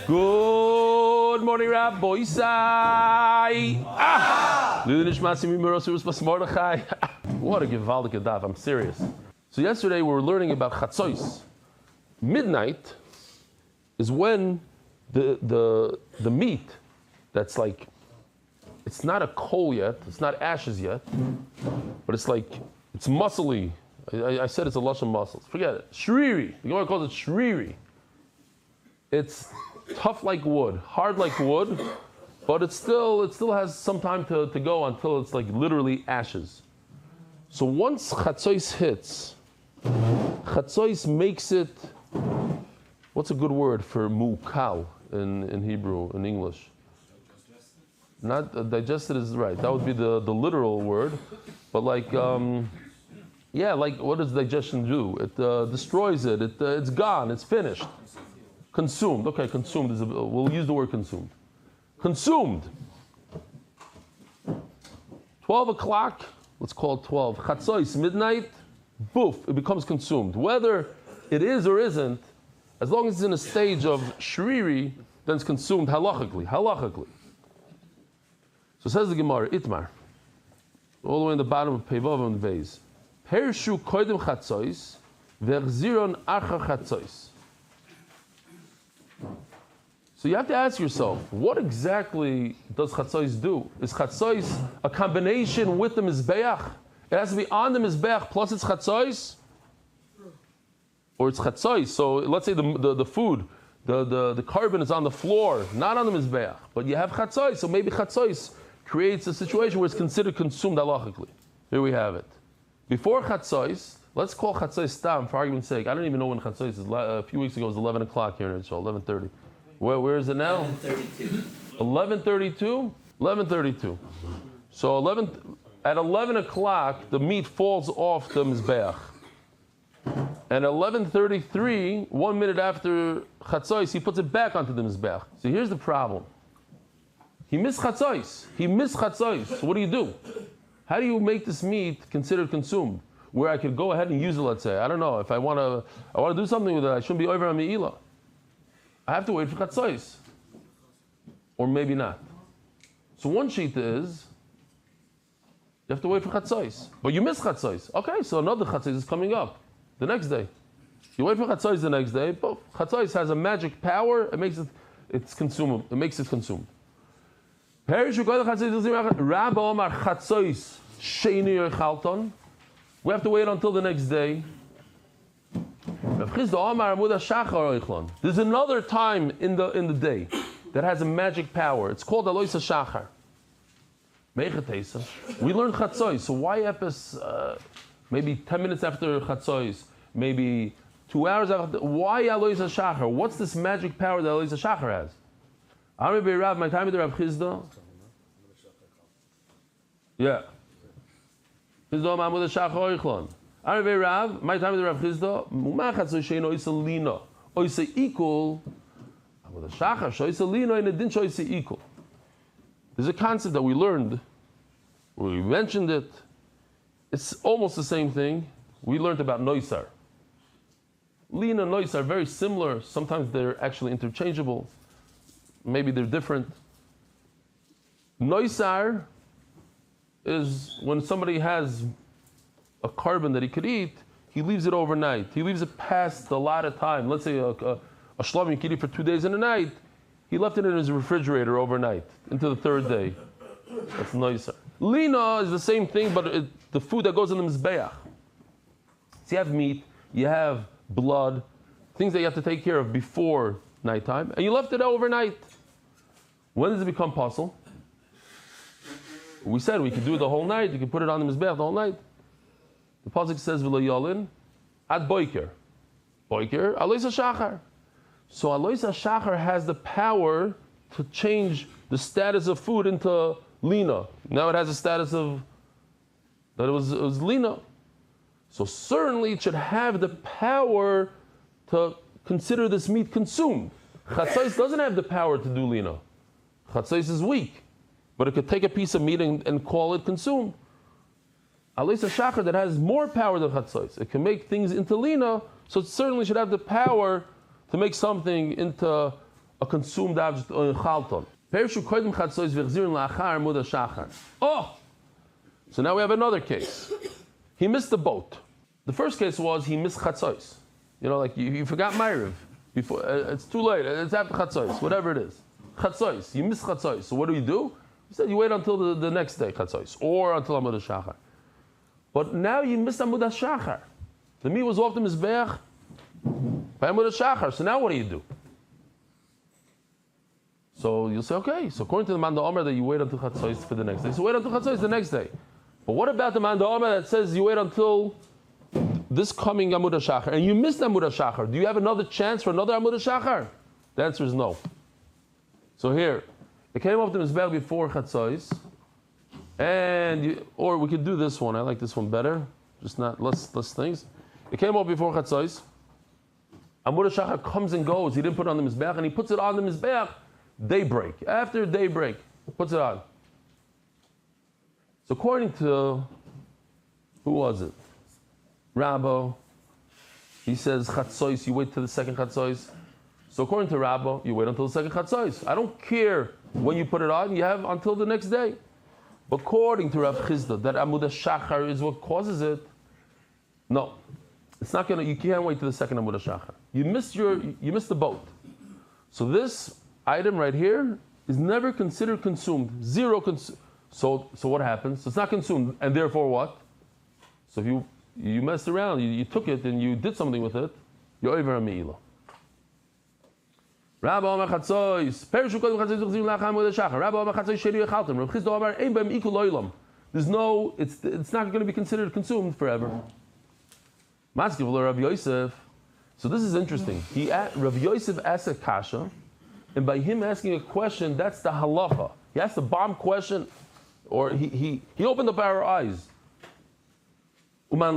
Good morning, Rabbi Isai. What a gewaltige daf, I'm serious. So yesterday we were learning about Chatzois. Midnight is when the meat that's like, it's not a coal yet, it's not ashes yet, but it's like, it's muscly. I said it's a lush of muscles. Forget it. Shriri. The Gemara calls it shriri. It's tough like wood, hard like wood, but it still has some time to go until it's like literally ashes. So once Chatzois hits, Chatzois makes it, what's a good word for mu'kal in Hebrew, in English? Not digested is right. That would be the literal word, but like, like what does digestion do? It destroys it. It's gone. It's finished. Consumed. Okay, consumed is. We'll use the word consumed. Consumed. 12 o'clock. Let's call it 12. Chatzois, midnight. Boof. It becomes consumed. Whether it is or isn't, as long as it's in a stage of shriri, then it's consumed halachically. Halachically. So says the Gemara, Itmar, all the way in the bottom of Pevav and Vez. Pershu koidem chatzois, ve'chziron achar chatzois. So you have to ask yourself, what exactly does chatzois do? Is chatzois a combination with the mizbeach? It has to be on the mizbeach plus it's chatzois? Or it's chatzois, so let's say the food, the carbon is on the floor, not on the mizbeach, but you have chatzois, so maybe chatzois creates a situation where it's considered consumed halachically. Here we have it. Before Chatzois, let's call Chatzois Stam for argument's sake. I don't even know when Chatzois is. A few weeks ago it was 11 o'clock here in Israel, 11:30. Where is it now? 11:32. 11:32. So at 11 o'clock, the meat falls off the Mizbeach. And at 11:33, 1 minute after Chatzois, he puts it back onto the Mizbeach. So here's the problem. He missed Chatzois. So what do? How do you make this meat considered consumed? Where I could go ahead and use it, let's say. I don't know. If I want to do something with it, I shouldn't be over on Me'ilah. I have to wait for Chatzois. Or maybe not. So one sheet is, you have to wait for Chatzois. But you miss Chatzois. Okay, so another Chatzois is coming up the next day. You wait for Chatzois the next day, but Chatzois has a magic power, it makes it's consumable. It makes it consumed. We have to wait until the next day. There's another time in the day that has a magic power. It's called Alois HaShachar. We learned Chatzois, so why maybe 10 minutes after Chatzois, maybe 2 hours after? Why Alois HaShachar? What's this magic power that Alois HaShachar has? My time with the Rav Chizda. Yeah. Chizda Mahmud HaShachar Oichlon. Rav, my time with the Rav Chizda. Mumachat Zoyshein Oisa Lina. Oisa equal. Mahmud HaShachar Shoisa Lina in a din Shoisa equal. There's a concept that we learned. We mentioned it. It's almost the same thing. We learned about Noisar. Lina and Noisar are very similar. Sometimes they're actually interchangeable. Maybe they're different. Noisar is when somebody has a carbon that he could eat, he leaves it overnight. He leaves it past a lot of time. Let's say a shlam you could eat for 2 days and a night. He left it in his refrigerator overnight into the third day. That's Noisar. Lina is the same thing, but the food that goes in the mizbeach. So you have meat, you have blood, things that you have to take care of before nighttime, and you left it overnight. When does it become possible? We said we could do it the whole night. You can put it on the mizbeach the whole night. The pasuk says v'lo yolin ad boiker. Boiker alois hashachar. So alois hashachar has the power to change the status of food into lina. Now it has a status of that it was lina. So certainly it should have the power to consider this meat consumed. Chatzois doesn't have the power to do lina. Chatzois is weak, but it could take a piece of meat and call it consumed. Alois HaShachar that has more power than Chatzois. It can make things into lina, so it certainly should have the power to make something into a consumed object or chalton. Oh! So now we have another case. He missed the boat. The first case was he missed chatzos. Like you forgot Ma'ariv. Before it's too late. It's after chatzos, whatever it is. Chatzos. You missed chatzos. So what do? He said you wait until the next day chatzos or until Amud HaShachar. But now you missed Amud HaShachar. The meat was off the mizbeach by Amud HaShachar. So now what do? So you'll say, okay, so according to the Manda Omer that you wait until Chatzos for the next day. So wait until Chatzos the next day. But what about the Manda Omer that says you wait until this coming Amud HaShachar and you missed Amud HaShachar? Do you have another chance for another Amud HaShachar? The answer is no. So here, it came off the Mizbeach before Chatzos, or we could do this one. I like this one better. Just not less things. It came off before Chatzos. Amud HaShachar comes and goes. He didn't put it on the Mizbeach, and he puts it on the Mizbeach daybreak. After daybreak, puts it on. So according to, who was it? Rabbo. He says Chatzos, you wait till the second Chatzos. So according to Rabbo, you wait until the second Chatzos. I don't care when you put it on, you have until the next day. But according to Rav Chizda, that Amud HaShachar is what causes it. No, it's not gonna. You can't wait till the second Amud HaShachar. You missed the boat. So this item right here is never considered consumed. Zero So what happens? It's not consumed, and therefore what? So if you messed around, you took it and you did something with it, you're over a meila. Rabbi Omer Chatzois, Perishu Kodem Chatzois Zuchzim Lacham Amud HaShachar. Rabbi Omer Chatzois Sheri Yechaltem. Rav Chizda Omer Ein Bem Ikul Oilam. It's not going to be considered consumed forever. Matzkiv Lo Rabbi Yosef. So this is interesting. Rav Yosef asked a kasha, and by him asking a question, that's the halacha. He asked a bomb question, or he opened up our eyes. Who told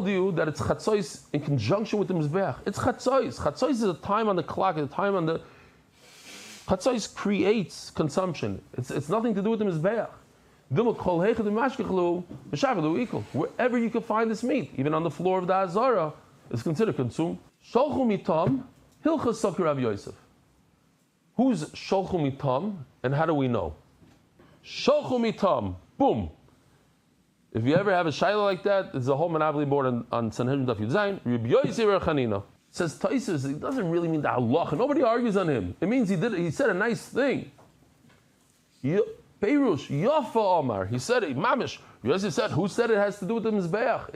you that it's chatzos in conjunction with the mizbeach? It's chatzos. Chatzos is a time on the clock, a time on the... Chatzos creates consumption. It's nothing to do with the mizbeach. Wherever you can find this meat, even on the floor of the Chazarah, it's considered consumed. Sholchu mitam, hilchas sakir Rav Yosef. Who's sholchu mitam, and how do we know? Sholchu mitam, boom. If you ever have a shayla like that, there's a whole monopoly board on Sanhedrin Daf Yomi. Rabbi Yosef Chanina says Taisus. It doesn't really mean the halacha. Nobody argues on him. It means he said a nice thing. Peirush Yafa Omar. He said it. Mamish. Yosef said, who said it has to do with the mizbeach?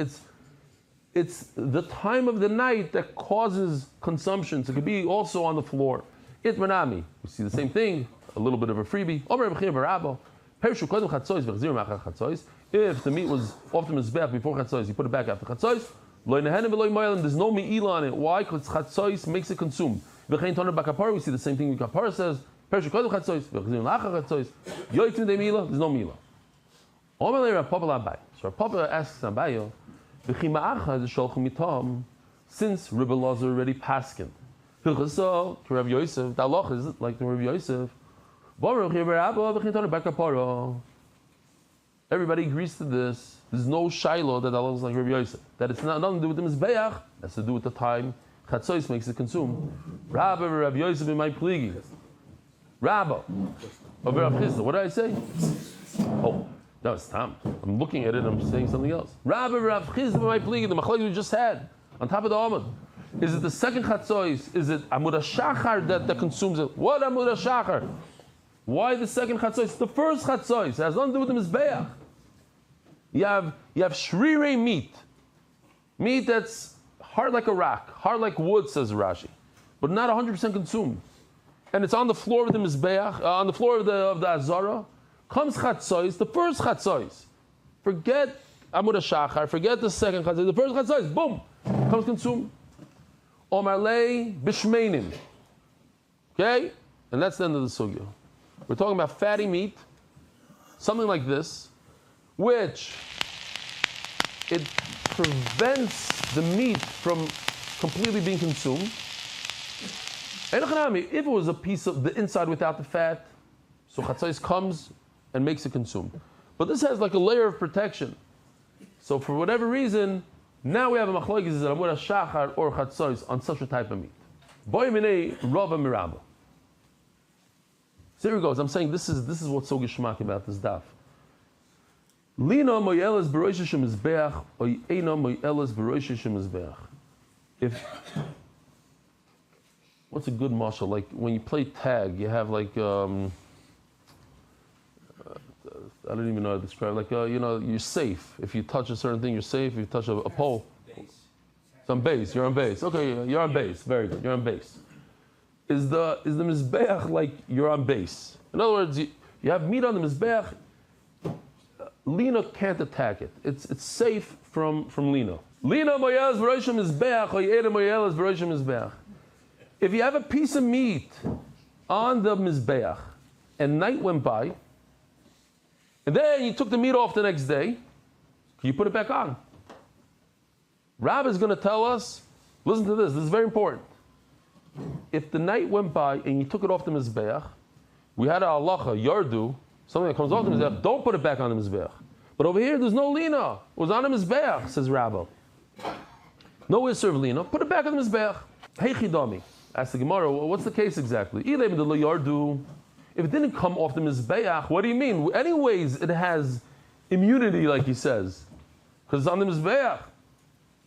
It's the time of the night that causes consumption. So it could be also on the floor. Itmanami. We see the same thing. A little bit of a freebie. Omer B'chir Barabo. Perishu Kodem Chatzois V'chzir Machar Chatzois. If the meat was off the mizbeach before chatzos, you put it back after chatzos. There's no me'ila on it. Why? Because chatzos makes it consumed. We see the same thing Kapara says. There's no me'ila. So Papa asks Abayo, since Rebbe Lazar already paskin, to Rav Yosef, the halach is like the Rav Yosef. Everybody agrees to this. There's no shiloh that Allah is like Rabbi Yosef. That it's nothing to do with the mizbeach. It has to do with the time chatzos makes it consumed. Rabbi Yosef in my pligi. Rabbi of Rav Chizda. What did I say? Oh, no, it's Tom. I'm looking at it. I'm saying something else. Rabbi Rav Chizda in my pligi. The machlokes we just had on top of the Amud. Is it the second chatzos? Is it Amud HaShachar that consumes it? What Amud HaShachar? Why the second chatzos? The first chatzos. It has nothing to do with the mizbeach. You have shrirei meat that's hard like a rock, hard like wood, says Rashi, but not 100% consumed, and it's on the floor of the mizbeach, on the floor of the Chazarah. Comes chatzos, the first chatzos. Forget Amud HaShachar, forget the second chatzos. The first chatzos, boom, comes consumed. Omar lei bishmeinim. Okay, and that's the end of the sugya. We're talking about fatty meat, something like this, which it prevents the meat from completely being consumed. If it was a piece of the inside without the fat, so chatzos comes and makes it consumed. But this has like a layer of protection. So for whatever reason, Now we have a machlokes is amud shachar or chatzos on such a type of meat. Boy minei rava miraba. So here it goes. I'm saying this is what's so geschmack about this daf. Lina moyeles beroish shemizbeach or eina moyeles beroish shemizbeach. If what's a good marshal? Like when you play tag, you have like I don't even know how to describe. Like you're safe. If you touch a certain thing, you're safe. If you touch a pole, it's on base. You're on base. Okay, you're on base. Very good. You're on base. Is the mizbeach like you're on base? In other words, you have meat on the mizbeach. Lina can't attack it. It's safe from Lina. Lina moyeles beroish mizbeach or ye'eda moyeles beroish mizbeach. If you have a piece of meat on the mizbeach and night went by, and then you took the meat off the next day, can you put it back on? Rab is going to tell us, listen to this is very important. If the night went by and you took it off the mizbeach, we had a halacha, yardu, something that comes off the mizbeach, don't put it back on the mizbeach. But over here, there's no lina. It was on the mizbeach, says Rabbi. No isser of lina, put it back on the mizbeach. Hey chidami, ask the Gemara, what's the case exactly? Eli yardu. If it didn't come off the mizbeach, what do you mean? Anyways, it has immunity, like he says, because it's on the mizbeach.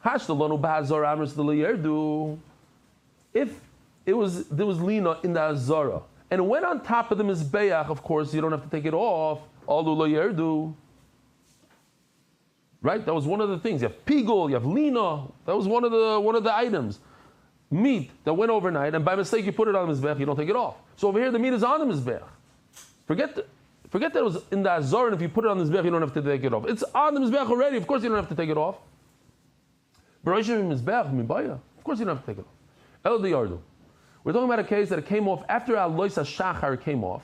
Hashtalonu b'hazara amris d'layerdu. If there was lina in the azara and it went on top of the mizbeach, of course you don't have to take it off. Alu layerdu. Right? That was one of the things. You have pigul, you have lina. That was one of the items. Meat that went overnight, and by mistake you put it on the mizbeach, you don't take it off. So over here the meat is on the mizbeach. Forget that it was in the azar, and if you put it on the mizbeach, you don't have to take it off. It's on the mizbeach already. Of course you don't have to take it off. Of course you don't have to take it off. El diyardu. We're talking about a case that it came off after alois hashachar came off,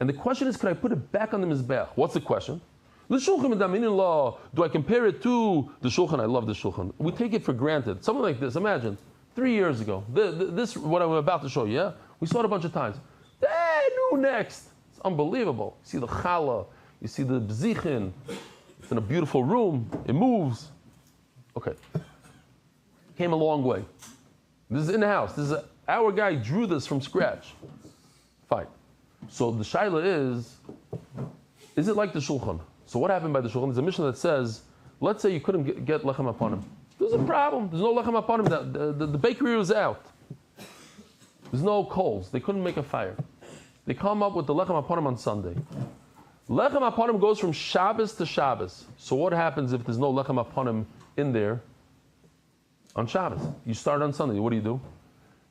and the question is, can I put it back on the mizbeach? What's the question? The shulchan in law. Do I compare it to the shulchan? I love the shulchan. We take it for granted. Something like this. Imagine. 3 years ago, this what I'm about to show you, yeah? We saw it a bunch of times. New next. It's unbelievable. You see the challah, you see the bzichin. It's in a beautiful room. It moves. Okay. Came a long way. This is in the house. Our guy drew this from scratch. Fine. So the shaila is it like the shulchan? So what happened by the shulchan? There's a mission that says, let's say you couldn't get lechem upon him. There's a problem. There's no lechem upon him. The bakery was out. There's no coals. They couldn't make a fire. They come up with the lechem upon him on Sunday. Lechem upon him goes from Shabbos to Shabbos. So what happens if there's no lechem upon him in there on Shabbos? You start on Sunday. What do?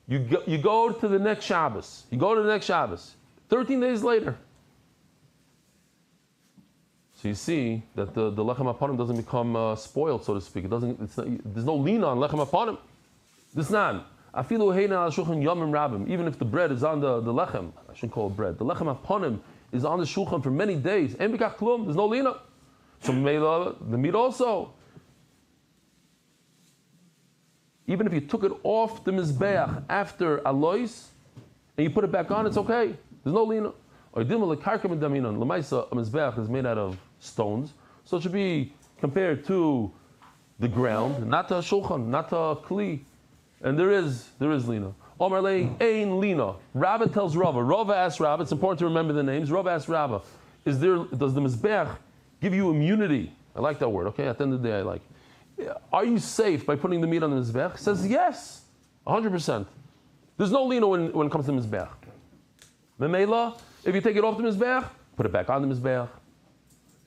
You go to the next Shabbos. 13 days later. So you see that the lechem upon him doesn't become spoiled, so to speak. There's no lina on lechem upon him. This nan. Afilu heina al shulchan yomim rabim. Even if the bread is on the lechem, I shouldn't call it bread. The lechem upon him is on the shulchan for many days. En bikach klum. There's no lina. So the meat also. Even if you took it off the mizbeach after alois and you put it back on, it's okay. There's no lina. Or Lamaisa, a mizbeach is made out of stones, so it should be compared to the ground, not to a shulchan, not to a kli. And there is lina. Omar lei ein lina. Rabba tells Rava. Rava asks Rabba. It's important to remember the names. Rava asks Rabba, does the mizbeach give you immunity? I like that word. Okay, at the end of the day, I like. Are you safe by putting the meat on the mizbeach? He says yes, 100%. There's no lina when it comes to mizbeach. Memela. If you take it off the mizbeach, put it back on the mizbeach.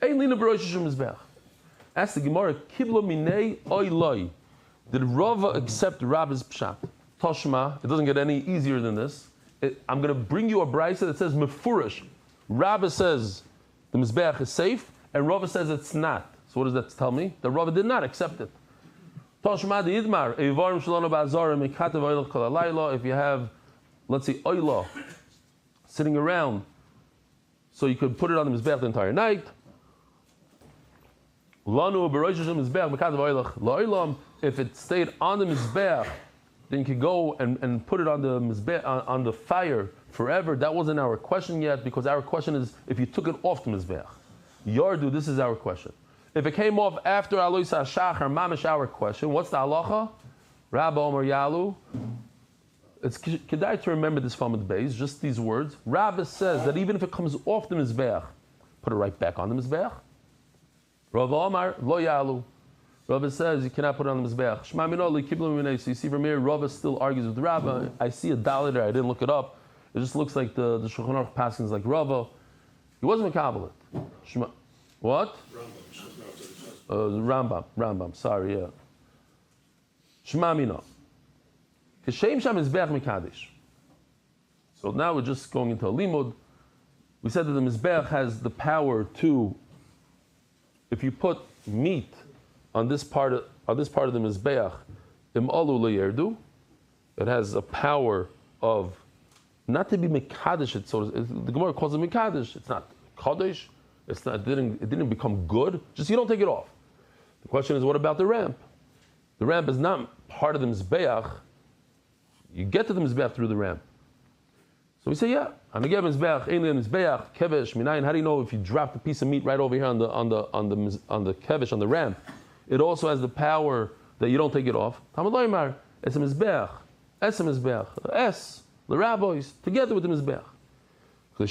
Ein lina b'rosh mizbeach. Ask the Gemara, kiblo minei oiloi. Did Rava accept Rabba's pshat? Toshma. It doesn't get any easier than this. I'm going to bring you a brayso that says mefurish. Rabba says the mizbeach is safe, and Rava says it's not. So what does that tell me? That Rava did not accept it. Toshma de idmar eivarim shalano ba'azar mekatev oilach kol halayla. If you have, let's say, oila sitting around, so you could put it on the mizbeach the entire night. If it stayed on the mizbeach, then you could go and put it on the mizbeach, on the fire forever. That wasn't our question yet, because our question is if you took it off the mizbeach. Yardu, this is our question. If it came off after Aloisa Shachar, Mamish, our question, what's the halacha? Rabba Omer Yalu. It's kedai to remember this from the base, just these words. Rabba says that even if it comes off the Mizbeach, put it right back on the Mizbeach. Rabba Omar Lo Yalu. Rabba says you cannot put it on the Mizbeach. Shema Minoli Kiblu Minei. So you see from here, Rabba still argues with Rabba. I see a dalet there, I didn't look it up. It just looks like the Shulchan Aruch Paskins like Rabba. He wasn't Mekabel it. Shema. What? Rambam, sorry, yeah. Shema Mina. Kishem Sham is Mizbeach Mekadesh. So now we're just going into a limud. We said that the Mizbeach has the power to, if you put meat on this part of the Mizbeach, Im Alu Le'yerdu, it has a power of not to be Mekadesh. The Gemara calls it Mekadesh. It's not Kadesh. It didn't become good. Just you don't take it off. The question is, what about the ramp? The ramp is not part of the Mizbeach. You get to the Mizbeach through the ramp. So we say, yeah, Anagev Mizbeach, Alien Mizbeach, Kevesh, Minayin. How do you know if you drop a piece of meat right over here on the Kevesh, on the ramp? It also has the power that you don't take it off. Talmud Loimar, it's a Mizbeach, Es a Mizbeach, Es, the rabbis, together with the Mizbeach. How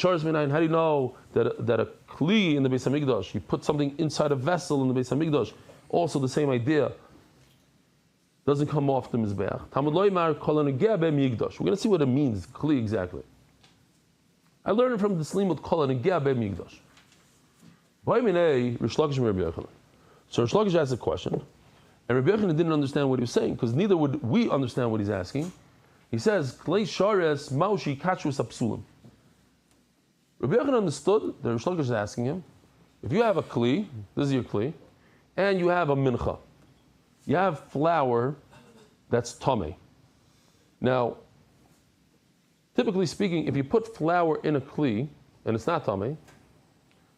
do you know that a kli in the Beis Hamikdash, you put something inside a vessel in the Beis Hamikdash, also the same idea, doesn't come off the Mizbeach. Talmud Loimar kol hanogea be'mikdash. We're going to see what it means, kli exactly. I learned it from the Slimut kol hanogea be'mikdash. Vayminei Rish Lakish and Rabbi Yochanan. So Rish Lakish asked a question, and Rabbi Yochanan didn't understand what he was saying, because neither would we understand what he's asking. He says, klei shares maushi kachus apsulim. Rabbi Yochanan understood that Rish Lakish is asking him, if you have a kli, this is your kli, and you have a mincha, you have flour that's tamei. Now, typically speaking, if you put flour in a kli and it's not tamei,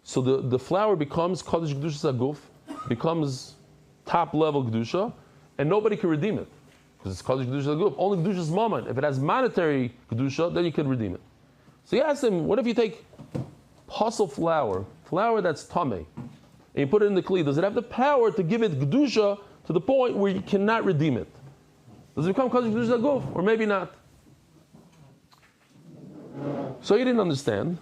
so the flour becomes kodesh kedusha saguf, becomes top level kedusha, and nobody can redeem it because it's kodesh kedusha saguf. Only kedusha's moment. If it has monetary kedusha, then you can redeem it. So he asked him, what if you take puzzle flour that's tamei, and you put it in the kli? Does it have the power to give it kedusha to the point where you cannot redeem it? Does it become kodesh kedusha saguf, or maybe not? So he didn't understand.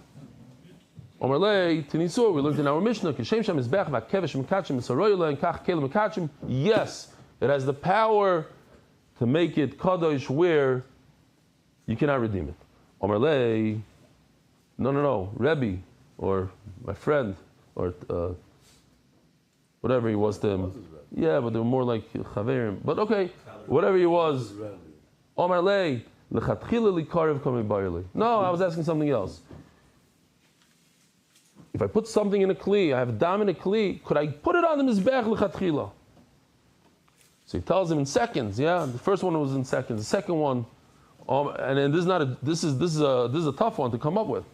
Omerlei Tinisur, we learned in our Mishnah, Kishem Sham Mizbeach Vakevesh Mekachim Misaroyla and Kach Kelim Mekachim. Yes, it has the power to make it kadosh where you cannot redeem it. Omerlei, no, Rebbe or my friend or whatever he was to him. Yeah, but they were more like Chaverim. But okay, whatever he was. Omerlei Lechatchila Likarev Kamei Bayerli. No, I was asking something else. If I put something in a kli, I have a dam in a kli, could I put it on the mizbeach lechatchila? So he tells him in seconds. Yeah, the first one was in seconds. The second one, and then this is a tough one to come up with.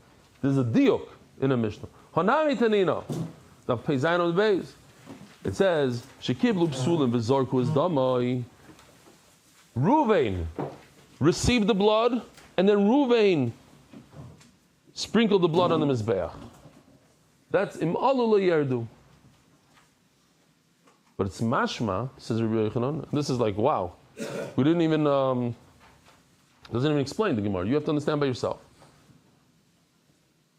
There's a diuk in a Mishnah. Hanami tanina, the peizayin on the base. It says shekiblu psulim v'zorku es damai. Ruvain received the blood, and then Ruvain sprinkled the blood on the mizbeach. That's im alu le'yerdu. But it's mashma, says Rabbi Yochanan. This is like, wow. We didn't even, doesn't even explain the Gemara. You have to understand by yourself.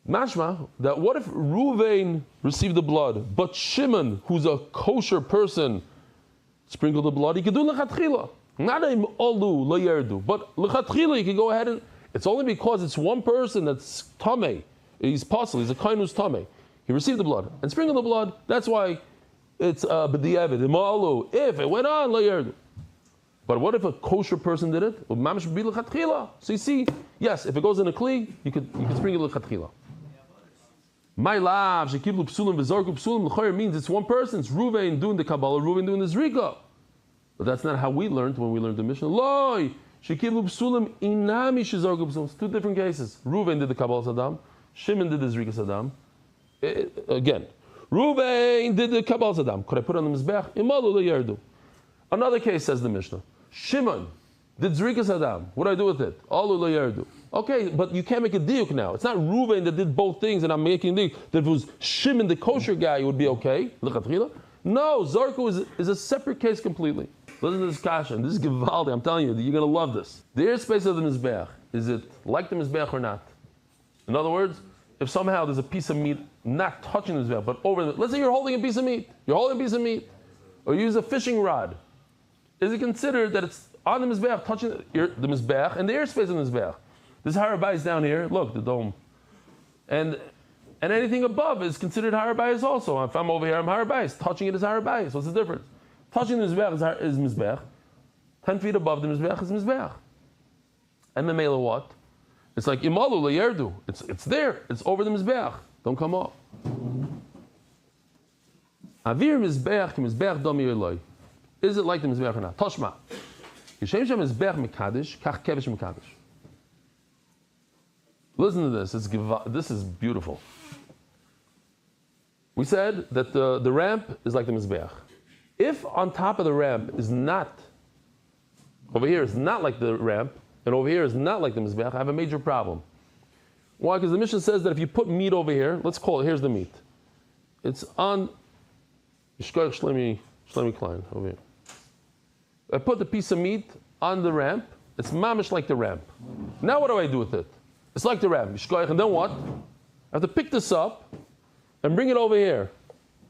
Mashma, that what if Ruvain received the blood, but Shimon, who's a kosher person, sprinkled the blood? He could do lechatchila. Not im alu le'yerdu, but lechatchila, he could go ahead and, it's only because it's one person that's tamei. He's possible, he's a kain who's tamei. He received the blood and sprinkled the blood. That's why it's b'di'evid, imalu. If it went on, layerd. But what if a kosher person did it? So you see, yes, if it goes in a kli, you could sprinkle lechatchila. My lav shekiblu psulim v'zorku psulim l'choyer means it's one person. It's Ruvain doing the Kabbalah, Ruvain doing the Zrika. But that's not how we learned when we learned the Mishnah. Loi shekiblu psulim inami shezorku psulim. It's two different cases. Ruvain did the Kabbalah Saddam. Shimon did the Zrika Saddam. Again, Ruvain did the Kabbalah Saddam. Could I put it on the Mizbeach? Imalu le'yerdu. Another case says the Mishnah. Shimon did Zrika Saddam. What do I do with it? Alu le'yerdu. Okay, but you can't make a diuk now. It's not Ruvain that did both things, and I'm making diuk. That if it was Shimon, the kosher guy, it would be okay. Lechatchila. No, Zarku is a separate case completely. Listen to this kasha. This is Givaldi. I'm telling you, you're going to love this. The airspace of the Mizbeach, is it like the Mizbeach or not? In other words, if somehow there's a piece of meat not touching the Mizbeach, but over the, let's say you're holding a piece of meat. You're holding a piece of meat. Or you use a fishing rod. Is it considered that it's on the Mizbeach, touching the Mizbeach, and the airspace of the Mizbeach? This Harabayis down here, look, the dome. And anything above is considered Harabayis also. If I'm over here, I'm Harabayis. Touching it is Harabayis. What's the difference? Touching the Mizbeach is Mizbeach. 10 feet above the Mizbeach is Mizbeach. And the Mela what? It's like Imalu Layerdu. It's there. It's over the Mizbeach. Don't come off. Avir Mizbeach Mizbeach Domi Eloi. Is it like the Mizbeach or not? Toshma. Yishem Shem Mizbeach Mekadesh, Kach Kevish Mekadesh. Listen to this. This is beautiful. We said that the ramp is like the Mizbeach. If on top of the ramp is not, over here is not like the ramp, and over here is not like the Mizbeach, I have a major problem. Why? Because the Mishnah says that if you put meat over here, let's call it, here's the meat. It's on, Shkoich Shlemi Klein, over here. I put the piece of meat on the ramp, it's mamish like the ramp. Now what do I do with it? It's like the ramp, and then what? I have to pick this up and bring it over here.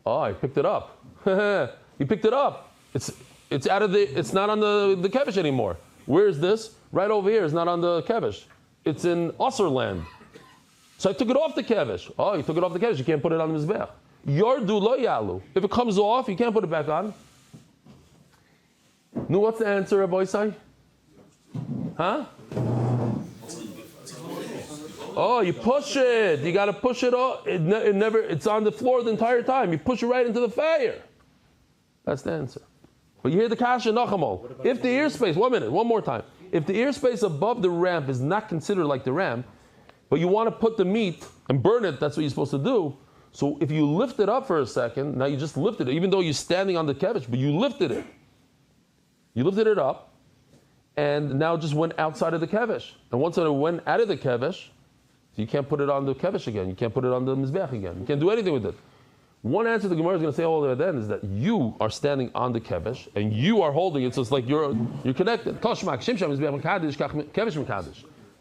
Oh, I picked it up. You picked it up. It's out of it's not on the kevish anymore. Where is this? Right over here. It's not on the kevish. It's in Osir land. So I took it off the kevish. Oh, you took it off the kevish. You can't put it on the mizbech. Yordu lo yalu. If it comes off, you can't put it back on. No, what's the answer, Rabbi Isai? Huh? Oh, you push it. You got to push it off. It's on the floor the entire time. You push it right into the fire. That's the answer. But you hear the kasha nachamol. If the airspace, 1 minute, one more time. If the airspace above the ramp is not considered like the ramp, but you want to put the meat and burn it, that's what you're supposed to do. So if you lift it up for a second, now you just lifted it, even though you're standing on the kevish, but you lifted it. You lifted it up, and now it just went outside of the kevish. And once it went out of the kevish, you can't put it on the kevish again. You can't put it on the mizbech again. You can't do anything with it. One answer the Gemara is going to say all the way then is that you are standing on the kevish and you are holding it, so it's like you're connected.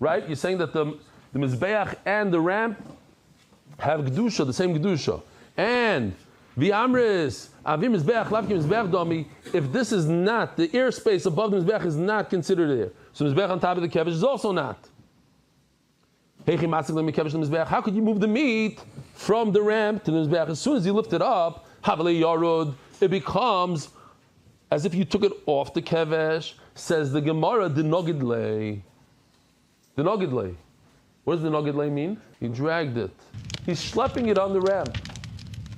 Right? You're saying that the mizbeach and the ramp have gedusha, the same gedusha. And v'amris avim mizbeach lavki mizbeach domi. If this is not, the airspace above the mizbeach is not considered there. So mizbeach on top of the kevish is also not. How could you move the meat from the ramp to the mizbeach? As soon as you lift it up, it becomes as if you took it off the kevesh. Says the Gemara, the nogidlei. The nogidlei. What does the nogidlei mean? He dragged it. He's schlepping it on the ramp.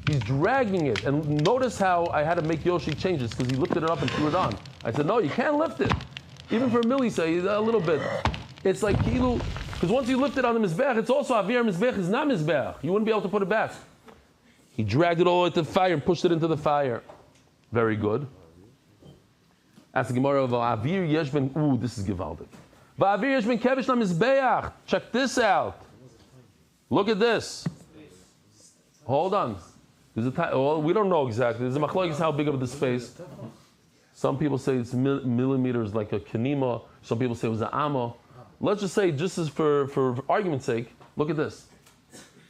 He's dragging it. And notice how I had to make Yoshi change this because he lifted it up and threw it on. I said, no, you can't lift it. Even for a millisecond, a little bit. It's like kilu. Because once you lift it on the mizbech, it's also avir mizbech is not mizbech. You wouldn't be able to put it back. He dragged it all into the fire and pushed it into the fire. Very good. Ask the Gemara of avir yeshben. Ooh, this is givaldik. Va'avir yeshben kevish na mizbeach. Check this out. Look at this. Hold on. Well, we don't know exactly. There's a machlokes how big of the space. Some people say it's millimeters, like a kanima. Some people say it was an amma. Let's just say, just as for argument's sake, look at this.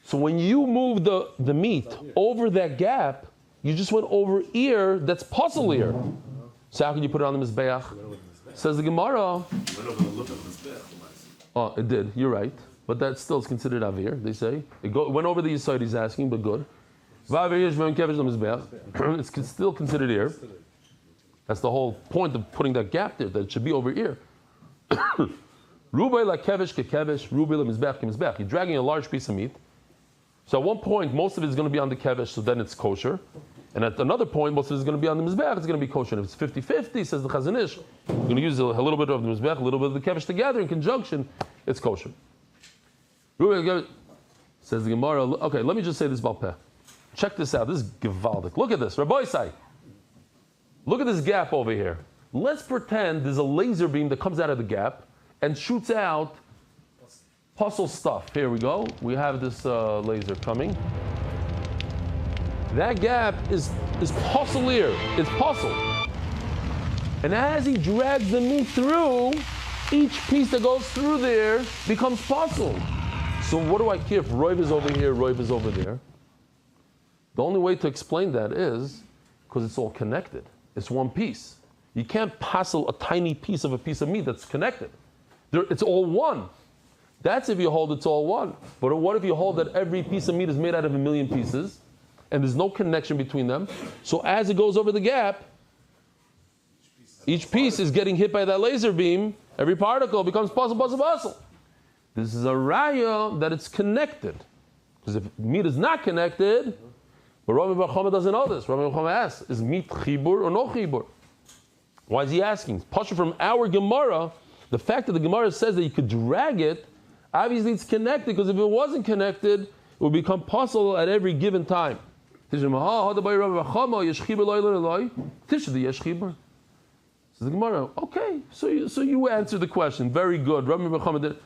So when you move the meat over that gap, you just went over ear that's puzzle ear. So how can you put it on the mizbeach? Says the Gemara. Oh, it did. You're right. But that still is considered avir, they say. It went over the side he's asking, but good. It's still considered ear. That's the whole point of putting that gap there, that it should be over ear. Rubei la kevish ke kevish, rubei la mizbech ke mizbech. You're dragging a large piece of meat. So at one point, most of it is going to be on the kevish, so then it's kosher. And at another point, most of it is going to be on the mizbech, it's going to be kosher. And if it's 50-50, says the Chazon Ish, you're going to use a little bit of the mizbech, a little bit of the kevish together in conjunction, it's kosher. Says the Gemara, okay, let me just say this balpeh. Check this out, this is gevaldik. Look at this, Rabbi Isai. Look at this gap over here. Let's pretend there's a laser beam that comes out of the gap and shoots out puzzle stuff. Here we go. We have this laser coming. That gap is posselir. It's puzzle. And as he drags the meat through, each piece that goes through there becomes puzzle. So what do I care if roiv is over here, roiv is over there? The only way to explain that is because it's all connected. It's one piece. You can't puzzle a tiny piece of meat that's connected. It's all one. That's if you hold it's all one. But what if you hold that every piece of meat is made out of a million pieces and there's no connection between them? So as it goes over the gap, each piece is getting hit by that laser beam. Every particle becomes puzzle. This is a raya that it's connected. Because if meat is not connected, but Rabbi Bar Chama doesn't know this. Rabbi Bar Chama asks, is meat chibur or no chibur? Why is he asking? Pasha from our Gemara, the fact that the Gemara says that you could drag it, obviously it's connected, because if it wasn't connected, it would become puzzle at every given time. Says the Gemara, okay, so you answered the question. Very good. Rabbi Bar Chama did.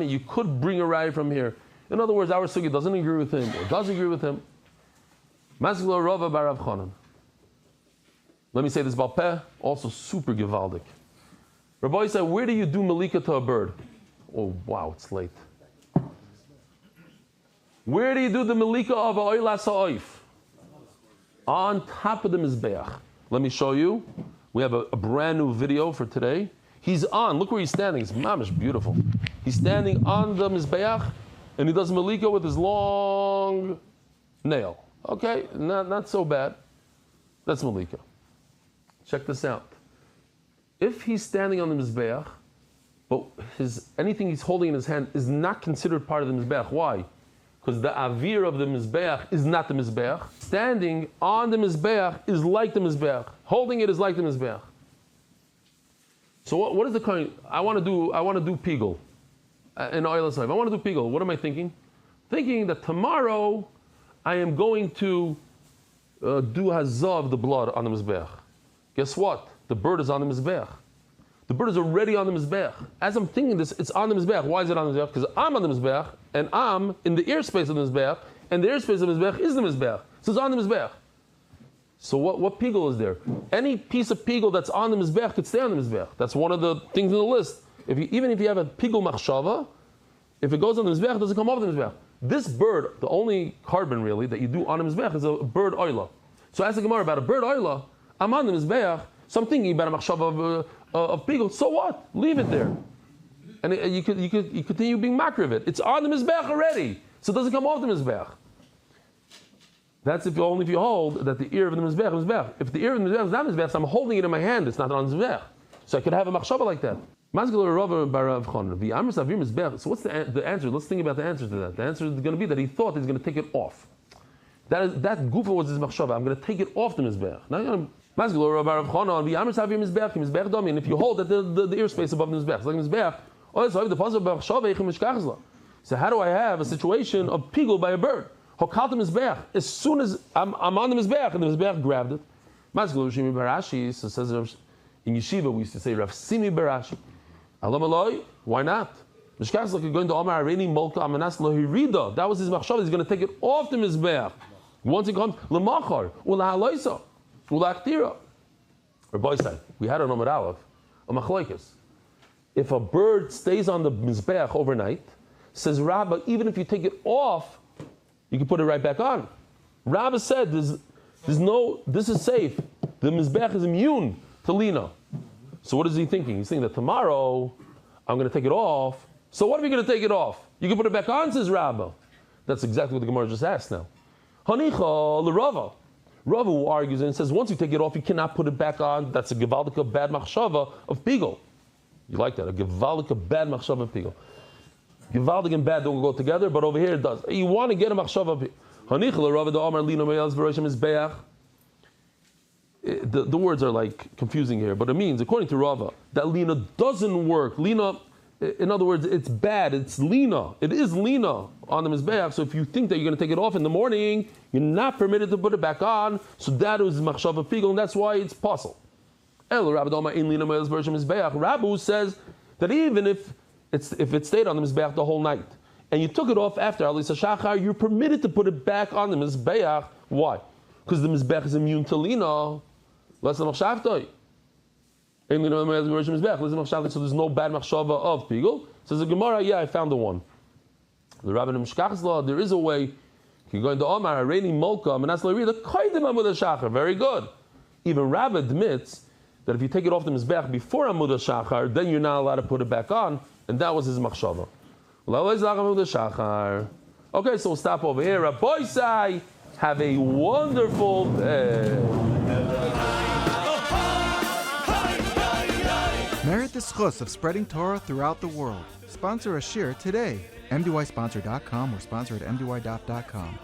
You could bring a raya from here. In other words, our sugi doesn't agree with him or does agree with him. Let me say this about peh, also super gevaldik. Rabbi said, where do you do malika to a bird? Oh, wow, it's late. Where do you do the malika of a oilas ha'oif? On top of the mizbeach. Let me show you. We have a brand new video for today. He's on. Look where he's standing. It's mamish beautiful. He's standing on the mizbeach, and he does malika with his long nail. Okay, not so bad. That's malika. Check this out. If he's standing on the mizbeach, but anything he's holding in his hand is not considered part of the mizbeach. Why? Because the avir of the mizbeach is not the mizbeach. Standing on the mizbeach is like the mizbeach. Holding it is like the mizbeach. So what is the kind? I want to do pigul in oil I want to do pigul. What am I thinking? Thinking that tomorrow I am going to do hazah of the blood on the mizbeach. Guess what? The bird is on the mizbeach. The bird is already on the mizbeach. As I'm thinking this, it's on the mizbeach. Why is it on the mizbeach? Because I'm on the mizbeach, and I'm in the airspace of the mizbeach, and the airspace of the mizbeach is the mizbeach. So it's on the mizbeach. So what pigul is there? Any piece of pigul that's on the mizbeach could stay on the mizbeach. That's one of the things in the list. Even if you have a pigul machshava, if it goes on the mizbeach, it doesn't come off the mizbeach. This bird, the only carbon really that you do on the mizbeach is a bird oila. So ask the Gemara about a bird oila. I'm on the mizbeach, so I'm thinking about a machshava of pigul. So what? Leave it there, and you continue being makriv it. It's on the mizbeach already, so it doesn't come off the mizbeach. That's only if you hold that the ear of the mizbeach is mizbeach. If the ear of the mizbeach is not mizbeach, so I'm holding it in my hand. It's not on the mizbeach, so I could have a machshava like that. So what's the answer? Let's think about the answer to that. The answer is going to be that he thought he's going to take it off. That gufa was his machshava. I'm going to take it off the mizbeach. And if you hold that the airspace above the mizbeach, it's like mizbeach. So how do I have a situation of pigul by a bird? As soon as I'm on the mizbeach and the mizbeach grabbed it. So it says in yeshiva we used to say Rav Simi Barashi. Why not? That was his machshava. He's going to take it off the mizbeach. Once it comes, l'machar, ula'aloisa, ula'achtira. Rabbi said, we had an Omar Aleph, a machlokes. If a bird stays on the mizbeach overnight, says Rabbah, even if you take it off, you can put it right back on. Rabbah said, this is safe. The mizbeach is immune to lina. So what is he thinking? He's thinking that tomorrow, I'm going to take it off. So what if you're going to take it off? You can put it back on, says Rabbah. That's exactly what the Gemara just asked now. Hanicha l'Rava. Rava who argues and says once you take it off, you cannot put it back on. That's a gewaldika bad machshava of pigul. You like that? A gewaldika bad machshava of pigul. Gewaldik and bad don't go together, but over here it does. You want to get a machshava of pigul. Hanicha l'Rava the Amar lino me'elz v'roshim is beach. The words are like confusing here, but it means, according to Rava, that lina doesn't work. Lina, in other words, it's bad. It's lina. It is lina on the mizbeach. So if you think that you're going to take it off in the morning, you're not permitted to put it back on. So that is machshava pigul, and that's why it's possible. Rabbu says that even if it stayed on the mizbeach the whole night, and you took it off after Alis HaShachar, you're permitted to put it back on the Mizbeach. Why? Because the Mizbeach is immune to Lina. Less than Machshavtoi. So there's no bad machshava of pigul. Says the Gemara, yeah, I found the one. The Rabbanim Mishkach's law, there is a way. You go into Omar, Reini Molka, and that's the Kaidim Amud HaShachar. Very good. Even Rabbi admits that if you take it off the Mizbeach before Amud HaShachar, then you're not allowed to put it back on, and that was his machshava. Okay, so we'll stop over here. Rabbi Sai, have a wonderful day. Merit the schus of spreading Torah throughout the world. Sponsor a shir today. MDYsponsor.com or sponsor at MDYDaf.com.